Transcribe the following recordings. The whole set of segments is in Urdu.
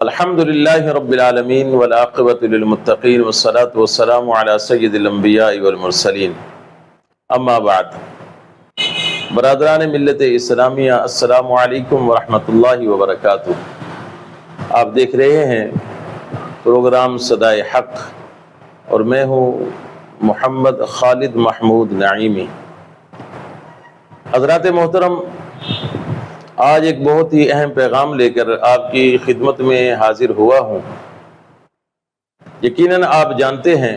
الحمد للہ رب العالمین والعاقبۃ للمتقین والصلاة والسلام علی سید الانبیاء والمرسلین اما بعد۔ برادران ملت اسلامیہ، السلام علیکم ورحمۃ اللہ وبرکاتہ۔ آپ دیکھ رہے ہیں پروگرام صدائے حق اور میں ہوں محمد خالد محمود نعیمی۔ حضرات محترم، آج ایک بہت ہی اہم پیغام لے کر آپ کی خدمت میں حاضر ہوا ہوں۔ یقیناً آپ جانتے ہیں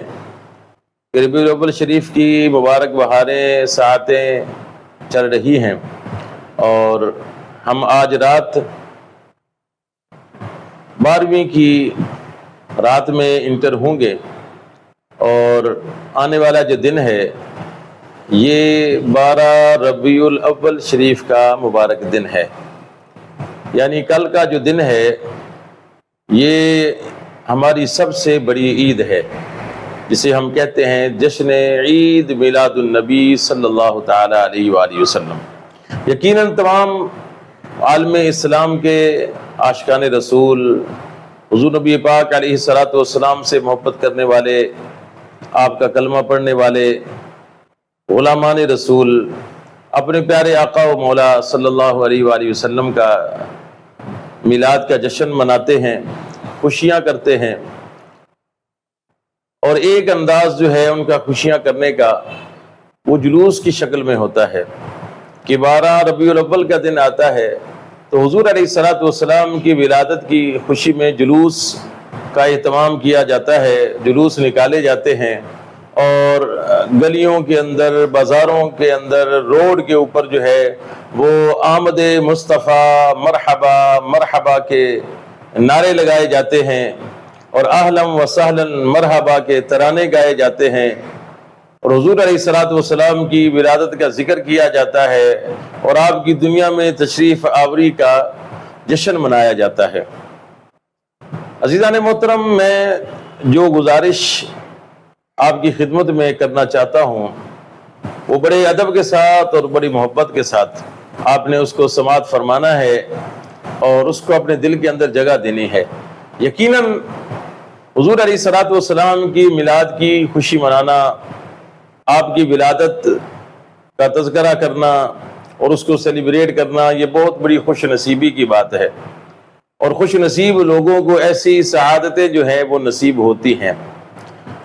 کہ ربیع الاول شریف کی مبارک بہاریں ساعتیں چل رہی ہیں اور ہم آج رات 12ویں کی رات میں انٹر ہوں گے، اور آنے والا جو دن ہے یہ 12 ربیع الاول شریف کا مبارک دن ہے، یعنی کل کا جو دن ہے یہ ہماری سب سے بڑی عید ہے، جسے ہم کہتے ہیں جشن عید میلاد النبی صلی اللہ تعالی علیہ وآلہ وسلم۔ یقیناً تمام عالم اسلام کے عاشقان رسول، حضور نبی پاک علیہ الصلوۃ والسلام سے محبت کرنے والے، آپ کا کلمہ پڑھنے والے غلامان رسول اپنے پیارے آقا و مولا صلی اللہ علیہ وآلہ وسلم کا میلاد کا جشن مناتے ہیں، خوشیاں کرتے ہیں، اور ایک انداز جو ہے ان کا خوشیاں کرنے کا وہ جلوس کی شکل میں ہوتا ہے کہ 12 ربیع الاول کا دن آتا ہے تو حضور علیہ الصلوۃ والسلام کی ولادت کی خوشی میں جلوس کا اہتمام کیا جاتا ہے، جلوس نکالے جاتے ہیں، اور گلیوں کے اندر، بازاروں کے اندر، روڈ کے اوپر جو ہے وہ آمد مصطفیٰ مرحبا مرحبا کے نعرے لگائے جاتے ہیں، اور اہلا و سہلا مرحبا کے ترانے گائے جاتے ہیں، اور حضور علیہ الصلوۃ والسلام کی ولادت کا ذکر کیا جاتا ہے، اور آپ کی دنیا میں تشریف آوری کا جشن منایا جاتا ہے۔ عزیزان محترم، میں جو گزارش آپ کی خدمت میں کرنا چاہتا ہوں وہ بڑے ادب کے ساتھ اور بڑی محبت کے ساتھ آپ نے اس کو سماعت فرمانا ہے اور اس کو اپنے دل کے اندر جگہ دینی ہے۔ یقیناً حضور علیہ الصلوۃ والسلام کی میلاد کی خوشی منانا، آپ کی ولادت کا تذکرہ کرنا اور اس کو سیلیبریٹ کرنا، یہ بہت بڑی خوش نصیبی کی بات ہے، اور خوش نصیب لوگوں کو ایسی سعادتیں جو ہیں وہ نصیب ہوتی ہیں۔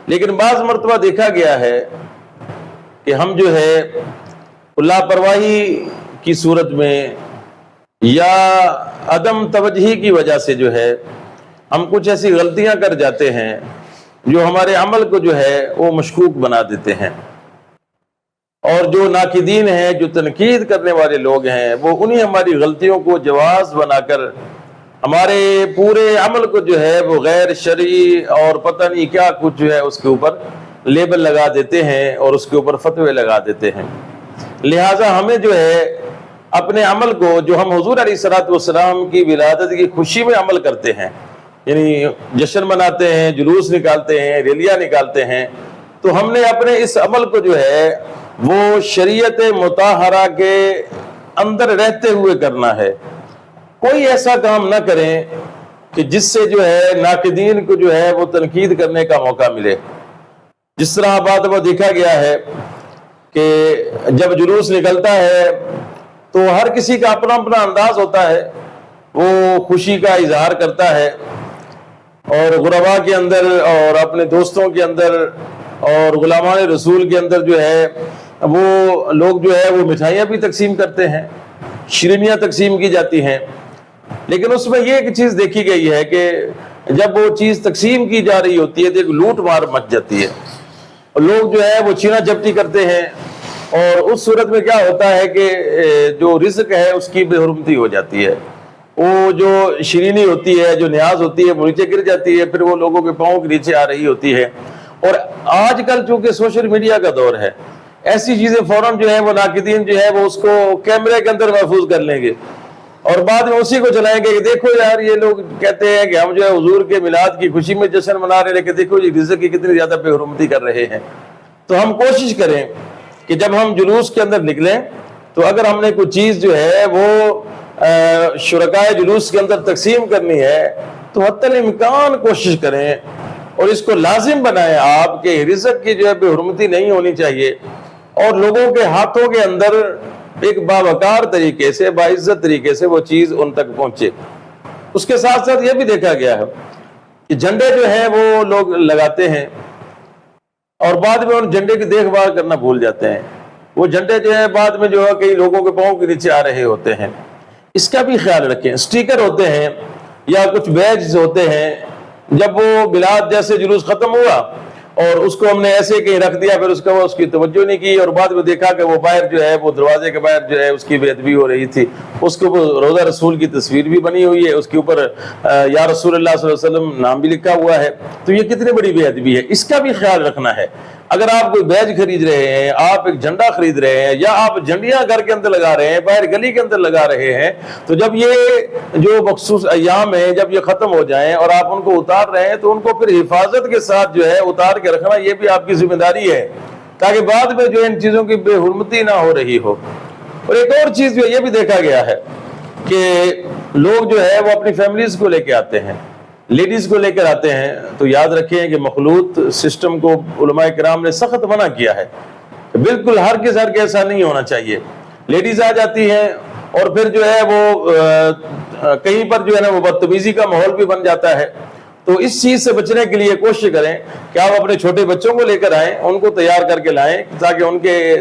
لیکن بعض مرتبہ دیکھا گیا ہے کہ ہم جو ہے لاپرواہی کی صورت میں یا عدم توجہی کی وجہ سے جو ہے ہم کچھ ایسی غلطیاں کر جاتے ہیں جو ہمارے عمل کو جو ہے وہ مشکوک بنا دیتے ہیں، اور جو ناقدین ہیں، جو تنقید کرنے والے لوگ ہیں، وہ انہی ہماری غلطیوں کو جواز بنا کر ہمارے پورے عمل کو جو ہے وہ غیر شرعی اور پتہ نہیں کیا کچھ جو ہے اس کے اوپر لیبل لگا دیتے ہیں اور اس کے اوپر فتوے لگا دیتے ہیں۔ لہٰذا ہمیں جو ہے اپنے عمل کو، جو ہم حضور علیہ الصلوۃ والسلام کی ولادت کی خوشی میں عمل کرتے ہیں، یعنی جشن مناتے ہیں، جلوس نکالتے ہیں، ریلیاں نکالتے ہیں، تو ہم نے اپنے اس عمل کو جو ہے وہ شریعت مطہرہ کے اندر رہتے ہوئے کرنا ہے۔ کوئی ایسا کام نہ کریں کہ جس سے جو ہے ناقدین کو جو ہے وہ تنقید کرنے کا موقع ملے۔ جس طرح بات وہ دیکھا گیا ہے کہ جب جلوس نکلتا ہے تو ہر کسی کا اپنا اپنا انداز ہوتا ہے، وہ خوشی کا اظہار کرتا ہے، اور غربا کے اندر اور اپنے دوستوں کے اندر اور غلامان رسول کے اندر جو ہے وہ لوگ جو ہے وہ مٹھائیاں بھی تقسیم کرتے ہیں، شیرینیاں تقسیم کی جاتی ہیں۔ لیکن اس میں یہ ایک چیز دیکھی گئی ہے کہ جب وہ چیز تقسیم کی جا رہی ہوتی ہے تو ایک لوٹ مار مچ جاتی ہے، اور لوگ جو ہے وہ چھینا جھپٹی کرتے ہیں، اور اس صورت میں کیا ہوتا ہے کہ جو رزق ہے اس کی بے حرمتی ہو جاتی ہے، وہ جو شیرینی ہوتی ہے، جو نیاز ہوتی ہے، وہ نیچے گر جاتی ہے، پھر وہ لوگوں کے پاؤں کے نیچے آ رہی ہوتی ہے۔ اور آج کل چونکہ سوشل میڈیا کا دور ہے، ایسی چیزیں فوراً جو ہے وہ ناقدین جو ہے وہ اس کو کیمرے کے اندر محفوظ کر لیں گے، اور بعد میں اسی کو چلائیں گے کہ دیکھو یار یہ لوگ کہتے ہیں کہ ہم جو ہے حضور کے میلاد کی خوشی میں جشن منا رہے ہیں، لیکن دیکھو یہ رزق کی کتنی زیادہ بے حرمتی کر رہے ہیں۔ تو ہم کوشش کریں کہ جب ہم جلوس کے اندر نکلیں تو اگر ہم نے کوئی چیز جو ہے وہ شرکائے جلوس کے اندر تقسیم کرنی ہے تو حتی الامکان کوشش کریں اور اس کو لازم بنائیں آپ کہ رزق کی جو ہے بے حرمتی نہیں ہونی چاہیے، اور لوگوں کے ہاتھوں کے اندر ایک باوقار طریقے سے، باعزت طریقے سے وہ چیز ان تک پہنچے۔ اس کے ساتھ ساتھ یہ بھی دیکھا گیا ہے کہ جھنڈے جو ہیں وہ لوگ لگاتے ہیں اور بعد میں ان جھنڈے کی دیکھ بھال کرنا بھول جاتے ہیں۔ وہ جھنڈے جو ہے بعد میں جو ہے کئی لوگوں کے پاؤں کے نیچے آ رہے ہوتے ہیں۔ اس کا بھی خیال رکھیں۔ سٹیکر ہوتے ہیں یا کچھ بیجز ہوتے ہیں، جب وہ میلاد جیسے جلوس ختم ہوا اور اس کو ہم نے ایسے کہیں رکھ دیا، پھر اس کی توجہ نہیں کی، اور بعد میں دیکھا کہ وہ باہر جو ہے وہ دروازے کے باہر جو ہے اس کی بے ادبی ہو رہی تھی، اس کے اوپر روضہ رسول کی تصویر بھی بنی ہوئی ہے، اس کے اوپر یا رسول اللہ صلی اللہ علیہ وسلم نام بھی لکھا ہوا ہے، تو یہ کتنی بڑی بے ادبی ہے۔ اس کا بھی خیال رکھنا ہے۔ اگر آپ کوئی بیج خرید رہے ہیں، آپ ایک جھنڈا خرید رہے ہیں، یا آپ جھنڈیاں گھر کے اندر لگا رہے ہیں، باہر گلی کے اندر لگا رہے ہیں، تو جب یہ جو مخصوص ایام ہیں جب یہ ختم ہو جائیں اور آپ ان کو اتار رہے ہیں تو ان کو پھر حفاظت کے ساتھ جو ہے اتار کے رکھنا، یہ بھی آپ کی ذمہ داری ہے، تاکہ بعد میں جو ان چیزوں کی بے حرمتی نہ ہو رہی ہو۔ اور ایک اور چیز جو یہ بھی دیکھا گیا ہے کہ لوگ جو ہے وہ اپنی فیملیز کو لے کے آتے ہیں، لیڈیز کو لے کر آتے ہیں، تو یاد رکھیں کہ مخلوط سسٹم کو علماء کرام نے سخت منع کیا ہے، بالکل ہرگز ایسا نہیں ہونا چاہیے۔ لیڈیز آ جاتی ہیں اور پھر جو ہے وہ کہیں پر جو ہے نا وہ بدتمیزی کا ماحول بھی بن جاتا ہے، تو اس چیز سے بچنے کے لیے کوشش کریں کہ آپ اپنے چھوٹے بچوں کو لے کر آئیں، ان کو تیار کر کے لائیں، تاکہ ان کے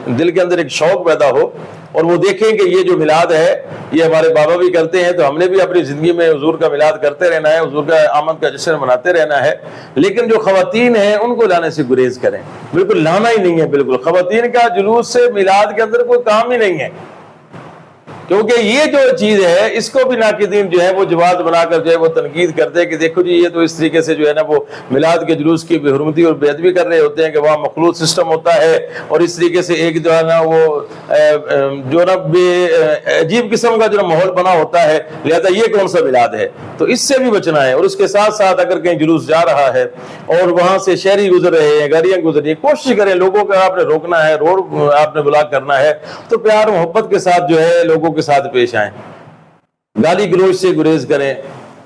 دل کے اندر ایک شوق پیدا ہو اور وہ دیکھیں کہ یہ جو میلاد ہے یہ ہمارے بابا بھی کرتے ہیں، تو ہم نے بھی اپنی زندگی میں حضور کا میلاد کرتے رہنا ہے، حضور کا آمد کا جشن مناتے رہنا ہے۔ لیکن جو خواتین ہیں ان کو لانے سے گریز کریں، بالکل لانا ہی نہیں ہے۔ بالکل خواتین کا جلوس سے میلاد کے اندر کوئی کام ہی نہیں ہے، کیونکہ یہ جو چیز ہے اس کو بھی ناقدین جو ہے وہ جواز بنا کر جو ہے وہ تنقید کرتے ہیں کہ دیکھو جی یہ تو اس طریقے سے جو ہے نا وہ میلاد کے جلوس کی بے حرمتی اور بے ادبی کر رہے ہوتے ہیں کہ وہاں مخلوط سسٹم ہوتا ہے، اور اس طریقے سے ایک جو ہے نا وہ جو نا عجیب قسم کا جو ماحول بنا ہوتا ہے، لہذا یہ کون سا میلاد ہے۔ تو اس سے بھی بچنا ہے۔ اور اس کے ساتھ ساتھ اگر کہیں جلوس جا رہا ہے اور وہاں سے شہری گزر رہے ہیں، گاڑیاں گزر رہی ہیں، کوشش کریں لوگوں کا آپ نے روکنا ہے، روڈ آپ نے بلاک کرنا ہے تو پیار محبت کے ساتھ جو ہے لوگوں کے ساتھ پیش آئیں، گالی گلوچ سے گریز کریں،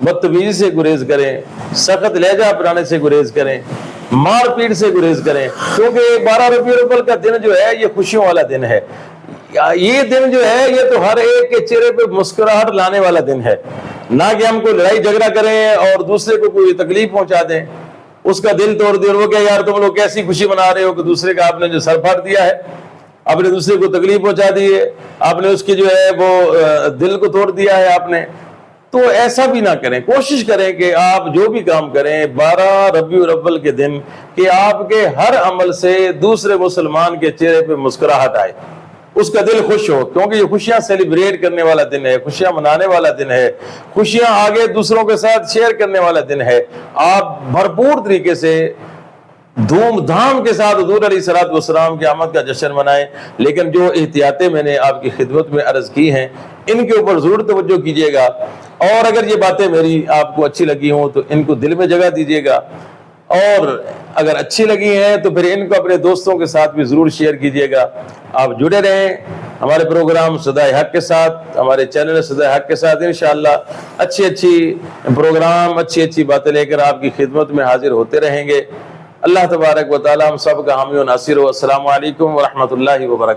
بدتمیزی سے گریز کریں، سخت لہجہ اپنانے سے گریز کریں، مار پیٹ سے گریز کریں، کیونکہ 12 ربیع الاول کا دن جو ہے یہ خوشیوں والا دن ہے۔ یہ دن جو ہے یہ تو ہر ایک کے چہرے پہ مسکراہٹ لانے والا دن ہے، نہ کہ ہم کوئی لڑائی جھگڑا کریں اور دوسرے کو کوئی تکلیف پہنچا دیں، اس کا دل توڑ دیں، اور وہ کہ یار تم لوگ کیسی خوشی منا رہے ہو کہ دوسرے کا آپ نے جو سر پھاڑ دیا ہے، آپ نے دوسرے کو تکلیف پہنچا دی ہے، آپ نے اس کی جو ہے وہ دل کو توڑ دیا ہے آپ نے۔ تو ایسا بھی نہ کریں، کوشش کریں کہ آپ جو بھی کام کریں 12 ربیع الاول کے دن کہ آپ کے ہر عمل سے دوسرے مسلمان کے چہرے پہ مسکراہٹ آئے، اس کا دل خوش ہو، کیونکہ یہ خوشیاں سیلیبریٹ کرنے والا دن ہے، خوشیاں منانے والا دن ہے، خوشیاں آگے دوسروں کے ساتھ شیئر کرنے والا دن ہے۔ آپ بھرپور طریقے سے دھوم دھام کے ساتھ حضور علیہ الصلوۃ والسلام کی آمد کا جشن منائیں، لیکن جو احتیاطیں میں نے آپ کی خدمت میں عرض کی ہیں ان کے اوپر ضرور توجہ کیجیے گا، اور اگر یہ باتیں میری آپ کو اچھی لگی ہوں تو ان کو دل میں جگہ دیجیے گا، اور اگر اچھی لگی ہیں تو پھر ان کو اپنے دوستوں کے ساتھ بھی ضرور شیئر کیجیے گا۔ آپ جڑے رہیں ہمارے پروگرام صدائے حق کے ساتھ، ہمارے چینل صدائے حق کے ساتھ، انشاءاللہ اچھی پروگرام، اچھی باتیں لے کر آپ کی خدمت میں حاضر ہوتے رہیں گے۔ اللہ تبارک و تعالی ہم سب کا حامی و ناصر ہو۔ السلام علیکم ورحمۃ اللہ وبرکاتہ۔